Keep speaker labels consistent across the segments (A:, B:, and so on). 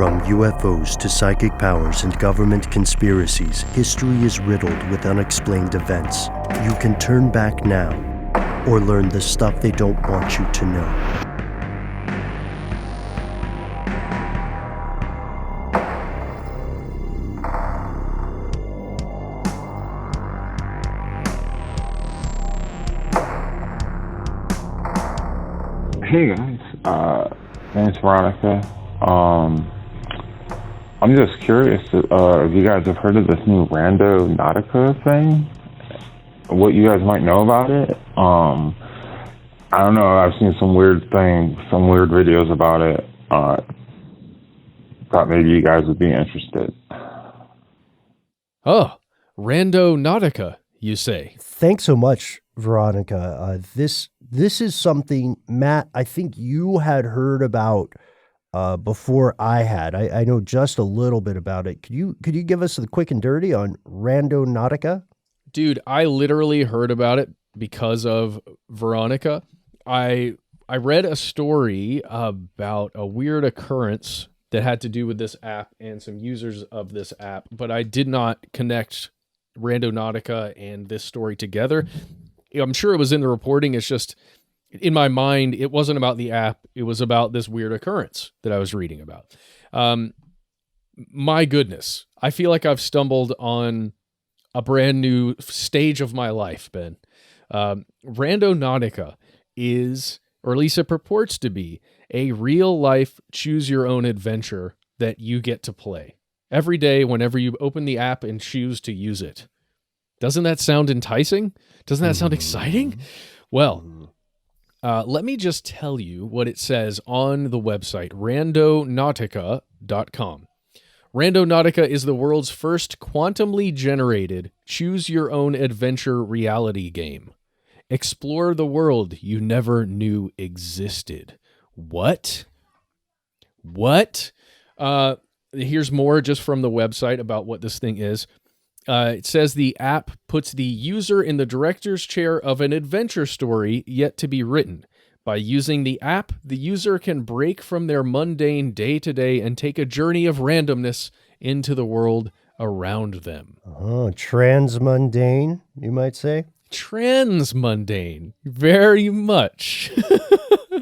A: From UFOs to psychic powers and government conspiracies, history is riddled with unexplained events. You can turn back now, or learn the stuff they don't want you to know.
B: Hey guys, name's Veronica. I'm just curious if you guys have heard of this new Randonautica thing. What you guys might know about it. I don't know. I've seen some weird things, some weird videos about it. Thought maybe you guys would be interested.
C: Oh, Randonautica, you say?
A: Thanks so much, Veronica. This is something, Matt, I think you had heard about before I had. I know just a little bit about it. Could you give us the quick and dirty on Randonautica?
C: Dude, I literally heard about it because of Veronica. I read a story about a weird occurrence that had to do with this app and some users of this app, but I did not connect Randonautica and this story together. I'm sure it was in the reporting. It's just, in my mind, it wasn't about the app. It was about this weird occurrence that I was reading about. My goodness. I feel like I've stumbled on a brand new stage of my life, Ben. Randonautica is, or at least it purports to be, a real-life choose-your-own-adventure that you get to play every day whenever you open the app and choose to use it. Doesn't that sound enticing? Doesn't that sound exciting? Well, let me just tell you what it says on the website, randonautica.com. Randonautica is the world's first quantumly generated choose-your-own-adventure reality game. Explore the world you never knew existed. What? Here's more just from the website about what this thing is. It says the app puts the user in the director's chair of an adventure story yet to be written. By using the app, the user can break from their mundane day-to-day and take a journey of randomness into the world around them.
A: Oh, transmundane, you might say?
C: Transmundane. Very much.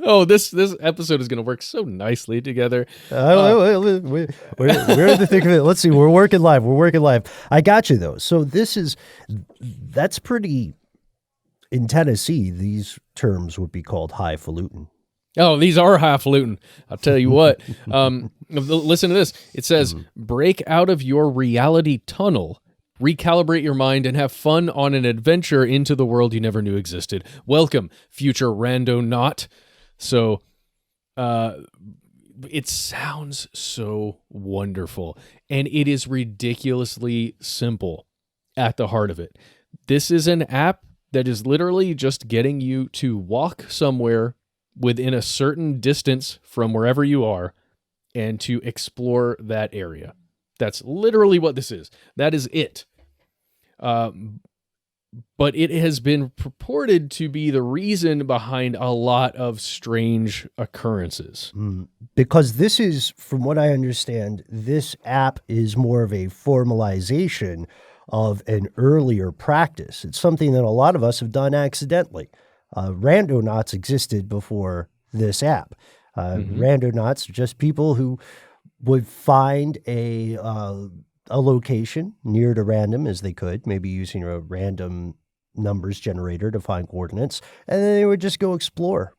C: Oh, this episode is going to work so nicely together.
A: We're in the thick of it. Let's see. We're working live. I got you, though. So that's pretty... In Tennessee, these terms would be called highfalutin.
C: Oh, these are highfalutin. I'll tell you what. Listen to this. It says, break out of your reality tunnel, recalibrate your mind, and have fun on an adventure into the world you never knew existed. Welcome, future randonaut. So, it sounds so wonderful, and it is ridiculously simple at the heart of it. This is an app that is literally just getting you to walk somewhere within a certain distance from wherever you are and to explore that area. That's literally what this is. That is it. But it has been purported to be the reason behind a lot of strange occurrences.
A: Because this is, from what I understand, this app is more of a formalization of an earlier practice. It's something that a lot of us have done accidentally. Randonauts existed before this app. Randonauts are just people who would find a location near to random as they could, maybe using a random numbers generator to find coordinates, and then they would just go explore.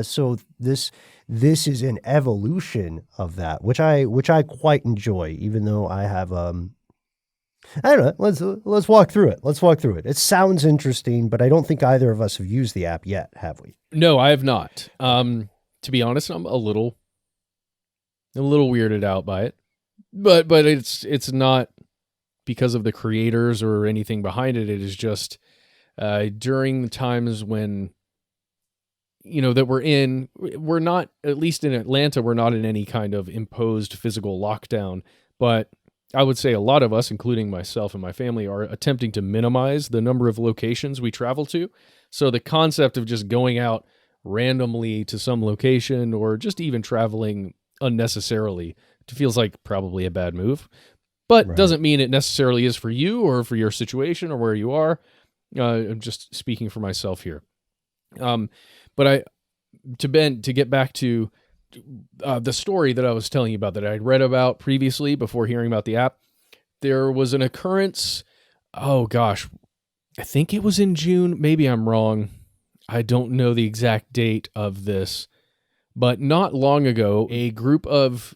A: So this is an evolution of that, which I quite enjoy, even though I have I don't know. Let's walk through it. It sounds interesting, but I don't think either of us have used the app yet, have we?
C: No, I have not. To be honest, I'm a little weirded out by it, but it's not because of the creators or anything behind it. It is just during the times when, that we're not, at least in Atlanta, we're not in any kind of imposed physical lockdown, but I would say a lot of us, including myself and my family, are attempting to minimize the number of locations we travel to. So the concept of just going out randomly to some location or just even traveling unnecessarily feels like probably a bad move, but
A: Right.
C: doesn't mean it necessarily is for you or for your situation or where you are. I'm just speaking for myself here. But to get back to the story that I was telling you about that I'd read about previously before hearing about the app, there was an occurrence. Oh gosh, I think it was in June. Maybe I'm wrong. I don't know the exact date of this, but not long ago, a group of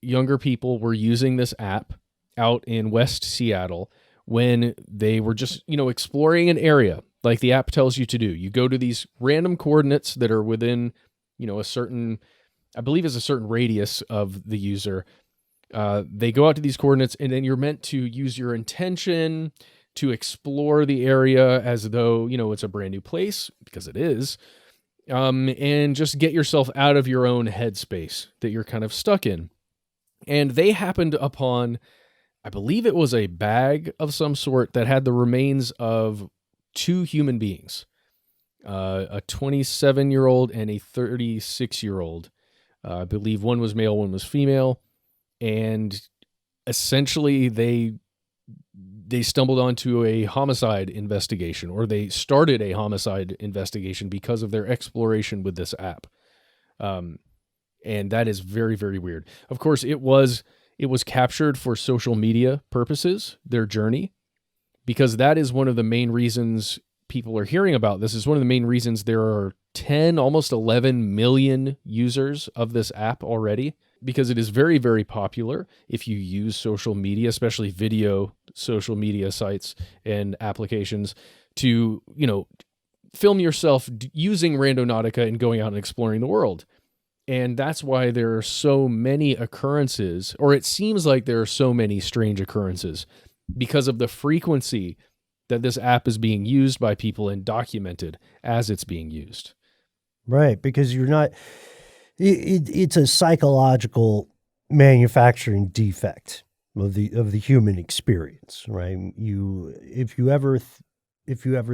C: younger people were using this app out in West Seattle when they were just, exploring an area like the app tells you to do. You go to these random coordinates that are within, a certain, I believe is a certain radius of the user. They go out to these coordinates, and then you're meant to use your intention to explore the area as though, it's a brand new place, because it is, and just get yourself out of your own headspace that you're kind of stuck in. And they happened upon, I believe it was a bag of some sort that had the remains of two human beings, a 27-year-old and a 36-year-old. I believe one was male, one was female. And essentially they stumbled onto a homicide investigation, or they started a homicide investigation because of their exploration with this app. And that is very, very weird. Of course, it was captured for social media purposes, their journey, because that is one of the main reasons people are hearing about this. Is one of the main reasons there are 10, almost 11 million users of this app already, because it is very, very popular if you use social media, especially video social media sites and applications, to, film yourself using Randonautica and going out and exploring the world. And that's why there are so many occurrences, or it seems like there are so many strange occurrences, because of the frequency that this app is being used by people and documented as it's being used.
A: Right, because you're not. It's a psychological manufacturing defect of the human experience, right? If you ever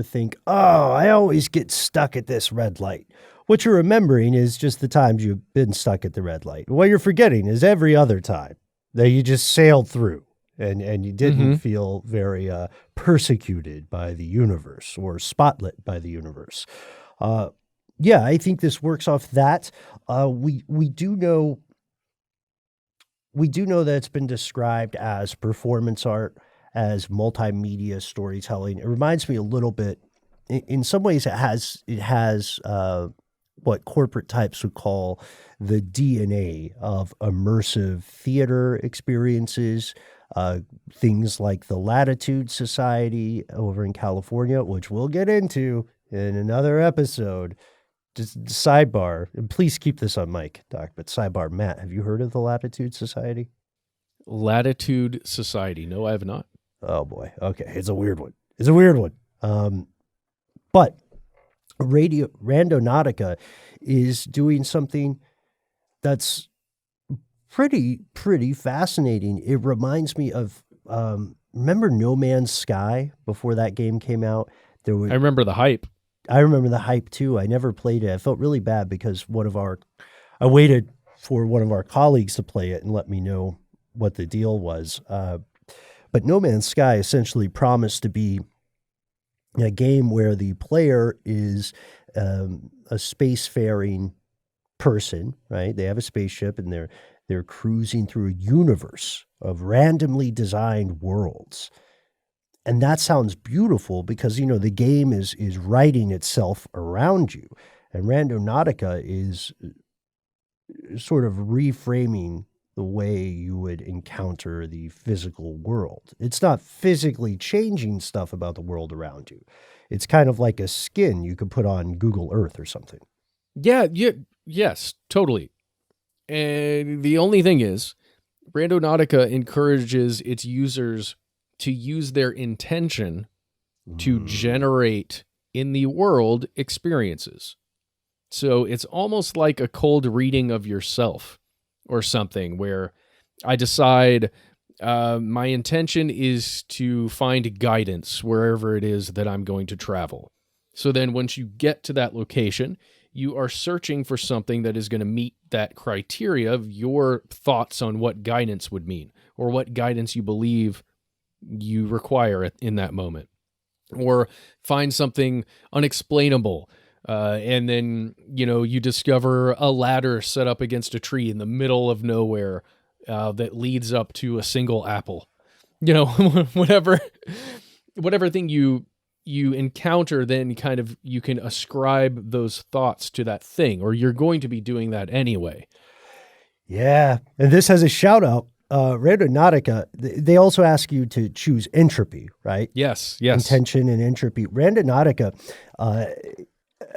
A: think, oh, I always get stuck at this red light. What you're remembering is just the times you've been stuck at the red light. What you're forgetting is every other time that you just sailed through and you didn't feel very persecuted by the universe or spotlit by the universe. Yeah, I think this works off that. We do know that it's been described as performance art, as multimedia storytelling. It reminds me a little bit. In some ways, it has what corporate types would call the DNA of immersive theater experiences. Things like the Latitude Society over in California, which we'll get into in another episode. Just sidebar, and please keep this on mic, Doc, but sidebar, Matt, have you heard of the Latitude Society?
C: Latitude Society. No, I have not.
A: Oh boy. Okay. It's a weird one. But Randonautica is doing something that's pretty fascinating. It reminds me of, remember No Man's Sky before that game came out?
C: I remember the hype.
A: I remember the hype too. I never played it. I felt really bad because I waited for one of our colleagues to play it and let me know what the deal was. But No Man's Sky essentially promised to be a game where the player is a spacefaring person, right? They have a spaceship and they're cruising through a universe of randomly designed worlds. And that sounds beautiful because, the game is writing itself around you. And Randonautica is sort of reframing the way you would encounter the physical world. It's not physically changing stuff about the world around you. It's kind of like a skin you could put on Google Earth or something.
C: Yeah, yes, totally. And the only thing is, Randonautica encourages its users to use their intention to generate in the world experiences. So it's almost like a cold reading of yourself or something, where I decide my intention is to find guidance wherever it is that I'm going to travel. So then once you get to that location, you are searching for something that is going to meet that criteria of your thoughts on what guidance would mean, or what guidance you believe you require in that moment, or find something unexplainable. And then, you discover a ladder set up against a tree in the middle of nowhere that leads up to a single apple. Whatever thing you encounter, then kind of you can ascribe those thoughts to that thing, or you're going to be doing that anyway.
A: Yeah. And this has a shout out. Randonautica, they also ask you to choose entropy, right?
C: Yes.
A: Intention and entropy. Randonautica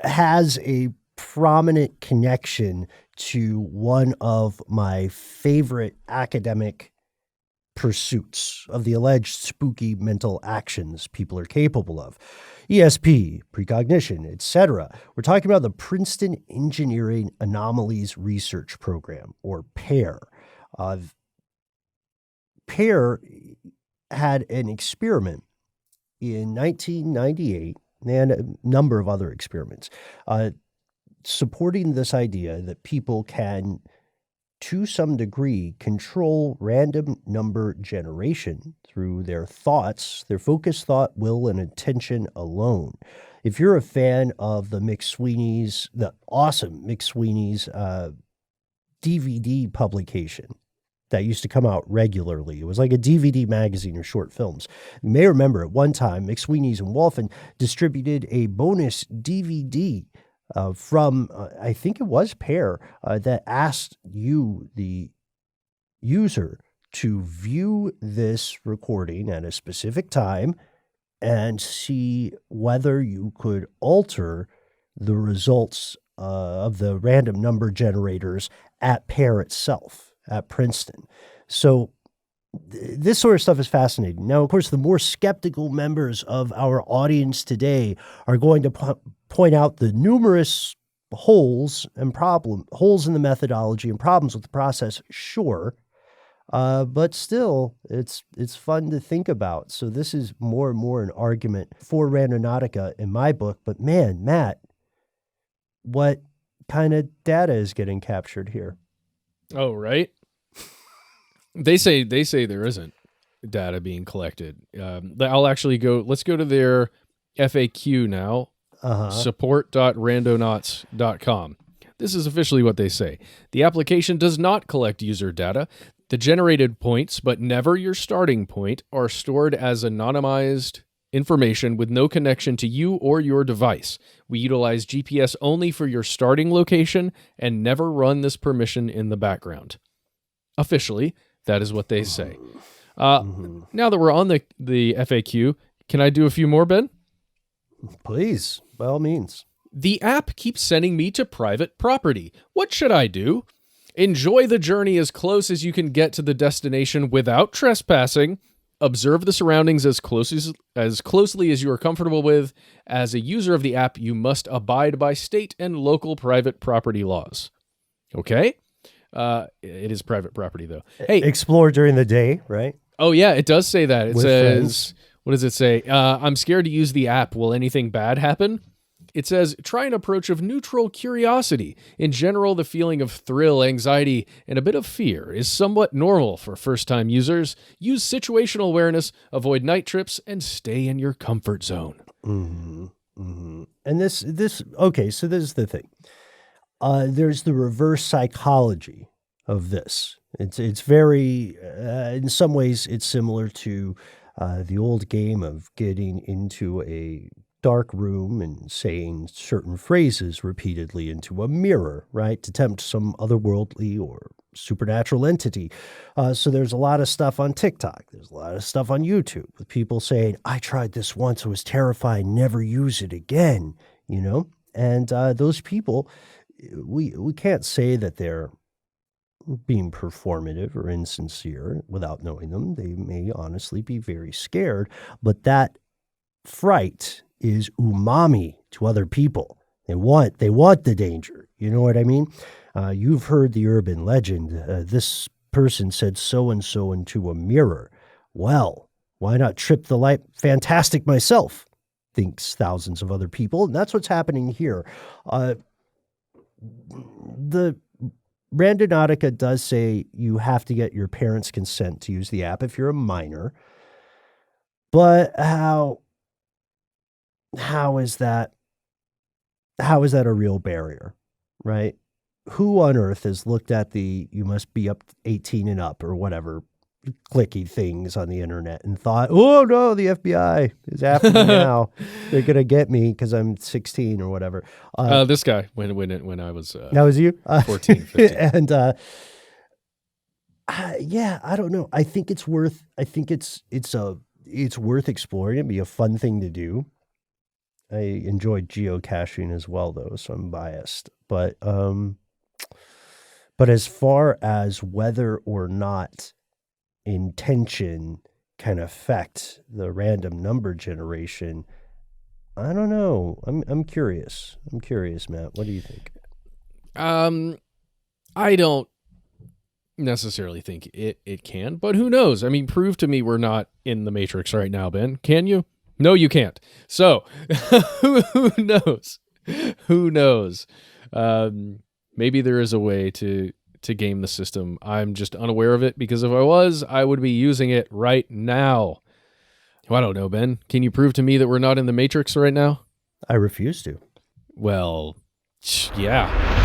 A: has a prominent connection to one of my favorite academic pursuits of the alleged spooky mental actions people are capable of. ESP, precognition, etc. We're talking about the Princeton Engineering Anomalies Research Program, or PAIR. PAIR had an experiment in 1998 and a number of other experiments supporting this idea that people can, to some degree, control random number generation through their thoughts, their focused thought, will, and attention alone. If you're a fan of the awesome McSweeney's DVD publication that used to come out regularly. It was like a DVD magazine or short films. You may remember at one time, McSweeney's and Wolfen distributed a bonus DVD from, I think it was PAIR, that asked you, the user, to view this recording at a specific time and see whether you could alter the results of the random number generators at PAIR itself, at Princeton. So this sort of stuff is fascinating. Now, of course, the more skeptical members of our audience today are going to point out the numerous holes in the methodology and problems with the process, sure. But still, it's fun to think about. So this is more and more an argument for Randonautica in my book. But man, Matt, what kind of data is getting captured here?
C: Oh, right. They say there isn't data being collected. I'll actually let's go to their FAQ now. Support.randonauts.com. This is officially what they say. The application does not collect user data. The generated points, but never your starting point, are stored as anonymized information with no connection to you or your device. We utilize GPS only for your starting location and never run this permission in the background. Officially, that is what they say. Now that we're on the FAQ, can I do a few more, Ben?
A: Please, by all means.
C: The app keeps sending me to private property. What should I do? Enjoy the journey as close as you can get to the destination without trespassing. Observe the surroundings as closely as you are comfortable with. As a user of the app, you must abide by state and local private property laws. Okay? It is private property, though. Hey,
A: explore during the day, right?
C: Oh, yeah, it does say that. It
A: With
C: says,
A: friends.
C: What does it say? I'm scared to use the app. Will anything bad happen? It says, try an approach of neutral curiosity. In general, the feeling of thrill, anxiety, and a bit of fear is somewhat normal for first-time users. Use situational awareness, avoid night trips, and stay in your comfort zone.
A: Mm-hmm. Mm-hmm. And okay, so this is the thing. There's the reverse psychology of this. It's very, in some ways, it's similar to the old game of getting into a dark room and saying certain phrases repeatedly into a mirror, right, to tempt some otherworldly or supernatural entity. So there's a lot of stuff on TikTok. There's a lot of stuff on YouTube with people saying, I tried this once, it was terrifying, never use it again, And those people, we can't say that they're being performative or insincere without knowing them. They may honestly be very scared, but that fright is umami to other people. They want the danger. You know what I mean? You've heard the urban legend. This person said so-and-so into a mirror. Well, why not trip the light? Fantastic myself, thinks thousands of other people. And that's what's happening here. the Randonautica does say you have to get your parents' consent to use the app if you're a minor. But how is that a real barrier, right? Who on earth has looked at the you must be up 18 and up or whatever clicky things on the internet and thought, oh no, the FBI is after me now. They're going to get me because I'm 16 or whatever.
C: This guy, when I was
A: that was you?
C: 14, 15.
A: And yeah, I don't know. I think it's worth exploring. It'd be a fun thing to do. I enjoyed geocaching as well, though, so I'm biased. But as far as whether or not intention can affect the random number generation, I don't know. I'm curious. I'm curious, Matt. What do you think?
C: I don't necessarily think it can, but who knows? I mean, prove to me we're not in the Matrix right now, Ben. Can you? No, you can't. So who knows? Who knows? Maybe there is a way to game the system. I'm just unaware of it, because if I was, I would be using it right now. Well, I don't know, Ben. Can you prove to me that we're not in the Matrix right now?
A: I refuse to.
C: Well, yeah.